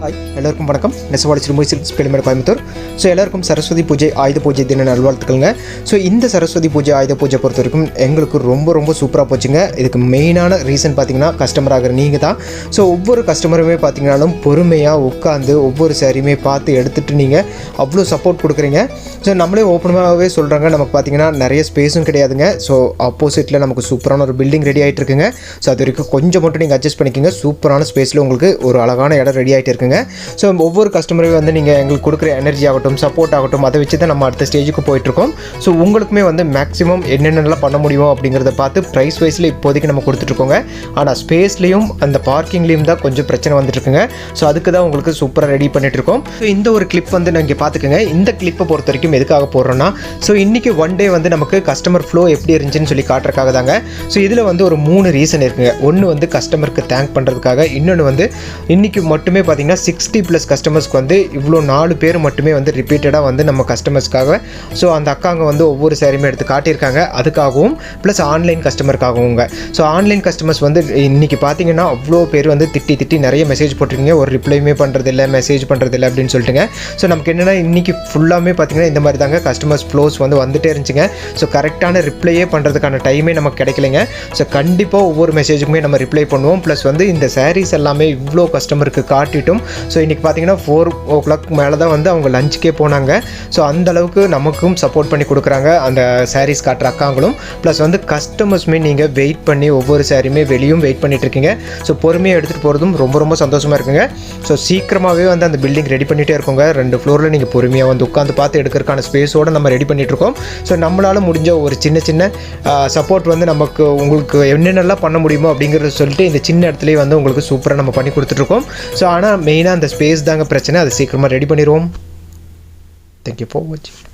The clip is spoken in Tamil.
ஹாய் எல்லோருக்கும் வணக்கம். நெசவாளி ஸ்ரீ சில்க்ஸ் பெருமேடு கோயம்புத்தூர். ஸோ எல்லாருக்கும் சரஸ்வதி பூஜை ஆயுத பூஜை தின நல்வாழ்த்துக்கள்ங்க. ஸோ இந்த சரஸ்வதி பூஜை ஆயுத பூஜை பொறுத்த வரைக்கும் எங்களுக்கு ரொம்ப சூப்பராக போச்சுங்க. இதுக்கு மெயினான ரீசன் பார்த்தீங்கன்னா கஸ்டமர் ஆகிற நீங்கள் தான். ஸோ ஒவ்வொரு கஸ்டமருமே பார்த்தீங்கன்னாலும் பொறுமையாக உட்காந்து ஒவ்வொரு சாரியுமே பார்த்து எடுத்துகிட்டு நீங்கள் அவ்வளோ சப்போர்ட் கொடுக்குறீங்க. ஸோ நம்மளே ஓப்பனாகவே சொல்கிறாங்க, நமக்கு பார்த்தீங்கன்னா நிறைய ஸ்பேஸும் கிடையாதுங்க. ஸோ ஆப்போசிட்டில் நமக்கு சூப்பரான ஒரு பில்டிங் ரெடி ஆகிட்டு இருக்குங்க. ஸோ அது வரைக்கும் கொஞ்சம் மட்டும் நீங்கள் அட்ஜஸ்ட் பண்ணிக்கோங்க. சூப்பரான ஸ்பேஸில் உங்களுக்கு ஒரு அழகான இடம் ரெடி ஆகிட்டு இருக்குங்க. ஸோ ஒவ்வொரு கஸ்டமரையும் வந்து நீங்கள் எங்களுக்கு கொடுக்குற எனர்ஜி ஆகட்டும், சப்போர்ட் ஆகட்டும், அதை வச்சு தான் நம்ம அடுத்த ஸ்டேஜுக்கு போயிட்டுருக்கோம். ஸோ உங்களுக்குமே வந்து மேக்ஸிமம் என்னென்னலாம் பண்ண முடியும் அப்படிங்கிறத பார்த்து ப்ரைஸ் வைஸில் இப்போதைக்கு நம்ம கொடுத்துட்ருக்கோங்க. ஆனால் ஸ்பேஸ்லேயும் அந்த பார்க்கிங்லேயும் தான் கொஞ்சம் பிரச்சனை வந்துட்டுருக்குங்க. ஸோ அதுக்கு தான் உங்களுக்கு சூப்பராக ரெடி பண்ணிட்டுருக்கோம். ஸோ இந்த ஒரு கிளிப் வந்து நீங்கள் பார்த்துக்கோங்க. இந்த கிளிப்பை பொறுத்த வரைக்கும் எதுக்காக போடுறோன்னா, ஸோ இன்றைக்கி ஒன் டே வந்து நமக்கு கஸ்டமர் ஃப்ளோ எப்படி இருந்துச்சுன்னு சொல்லி காட்டுறதுக்காக தாங்க. ஸோ இதில் வந்து ஒரு 3 ரீசன் இருக்குங்க. ஒன்று வந்து கஸ்டமருக்கு தேங்க் பண்ணுறதுக்காக, இன்னொன்று வந்து இன்றைக்கி மட்டுமே பார்த்தீங்கன்னா 60+ கஸ்டமர்ஸ்க்கு வந்து இவ்வளோ 4 பேர் மட்டுமே வந்து ரிப்பீட்டடாக வந்து நம்ம கஸ்டமர்ஸ்க்காக ஸோ அந்த அக்காங்க வந்து ஒவ்வொரு சாரியுமே எடுத்து காட்டியிருக்காங்க. அதுக்காகவும் ப்ளஸ் ஆன்லைன் கஸ்டமருக்காகவுங்க. ஸோ ஆன்லைன் கஸ்டமர்ஸ் வந்து இன்றைக்கி பார்த்தீங்கன்னா அவ்வளோ பேர் வந்து திட்டி நிறைய மெசேஜ் போட்டிருக்கீங்க. ஒரு ரிப்ளைமே பண்ணுறதில்ல, மெசேஜ் பண்ணுறதில்ல அப்படின்னு சொல்லிட்டுங்க. ஸோ நமக்கு என்னென்னா இன்றைக்கி ஃபுல்லாமே பார்த்தீங்கன்னா இந்த மாதிரி தாங்க கஸ்டமர்ஸ் ஃப்ளோஸ் வந்து வந்துட்டே இருந்துச்சுங்க. ஸோ கரெக்டான ரிப்ளையே பண்ணுறதுக்கான டைமே நமக்கு கிடைக்கலைங்க. ஸோ கண்டிப்பாக ஒவ்வொரு மெசேஜுக்குமே நம்ம ரிப்ளை பண்ணுவோம். ப்ளஸ் வந்து இந்த சாரீஸ் எல்லாமே இவ்வளோ கஸ்டமருக்கு காட்டிட்டும் ஸோ இன்றைக்கி பார்த்தீங்கன்னா 4 o'clock மேலே தான் வந்து அவங்க லஞ்சுக்கே போனாங்க. ஸோ அந்தளவுக்கு நமக்கும் சப்போர்ட் பண்ணி கொடுக்குறாங்க அந்த சாரீஸ் காட்டுற அக்காங்களும். ப்ளஸ் வந்து கஸ்டமர்ஸுமே நீங்கள் வெயிட் பண்ணி ஒவ்வொரு சாரியுமே வெளியும் வெயிட் பண்ணிட்டுருக்கீங்க. ஸோ பொறுமையாக எடுத்துகிட்டு போகிறதும் ரொம்ப சந்தோஷமாக இருக்குங்க. ஸோ சீக்கிரமாகவே வந்து அந்த பில்டிங் ரெடி பண்ணிகிட்டே இருக்கோங்க. 2 ஃப்ளோரில் நீங்கள் பொறுமையாக வந்து உட்காந்து பார்த்து எடுக்கிறதுக்கான ஸ்பேஸோடு நம்ம ரெடி பண்ணிகிட்ருக்கோம். ஸோ நம்மளால் முடிஞ்ச ஒரு சின்ன சப்போர்ட் வந்து நமக்கு உங்களுக்கு என்னென்னலாம் பண்ண முடியுமோ அப்படிங்கிறத சொல்லிட்டு இந்த சின்ன இடத்துலேயே வந்து உங்களுக்கு சூப்பராக நம்ம பண்ணி கொடுத்துட்ருக்கோம். ஸோ ஆனால் மெயினாக அந்த ஸ்பேஸ் தாங்க பிரச்சனை. அதை சீக்கிரமாக ரெடி பண்ணிடுவோம். தேங்க்யூ ஃபார் வாட்சிங்.